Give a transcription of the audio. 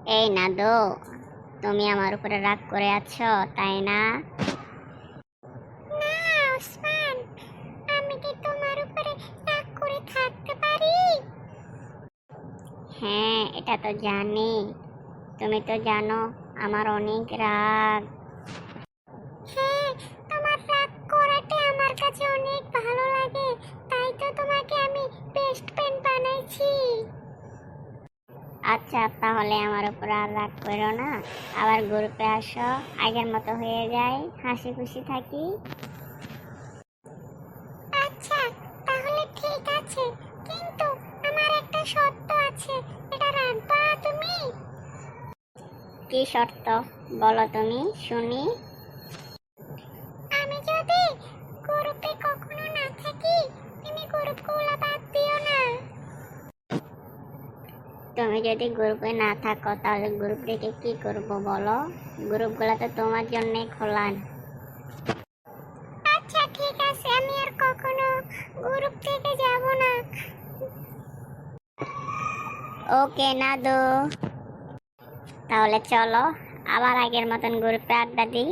এই নাদু, তুমি আমার উপরে রাগ করে আছো তাই না? না ওসমান, আমি কি তোমার উপরে রাগ করে থাকতে পারি? হ্যাঁ, এটা তো জানি। তুমি তো জানো আমার অনেক রাগ। হ্যাঁ, তোমার রাগ করাটা আমার কাছে অনেক ভালো লাগে, তাই তো তোমাকে আমি বেস্ট ফ্রেন্ড বানাইছি। আচ্ছা, তাহলে আমার উপর আর রাগ করো না। আবার গ্রুপে আসো, আগের মতো হয়ে যায়, হাসি খুশি থাকি। আচ্ছা, তাহলে ঠিক আছে, কিন্তু আমার একটা শর্ত আছে, এটা রাখবা তুমি? কি শর্ত? বলো তুমি, শুনি। আমি যদি গ্রুপে কখনো না থাকি, তুমি গ্রুপগুলো বাদ দিও না। তুমি যদি গ্রুপে না থাকো তাহলে গ্রুপ রেখে কি করবো বলো? গ্রুপগুলো তো তোমার জন্যই খোলা। আচ্ছা ঠিক আছে, আমি আর কখনো গ্রুপ থেকে যাব না। ওকে নাদু, তাহলে চলো আবার আগের মতন গ্রুপে আড্ডা দিই।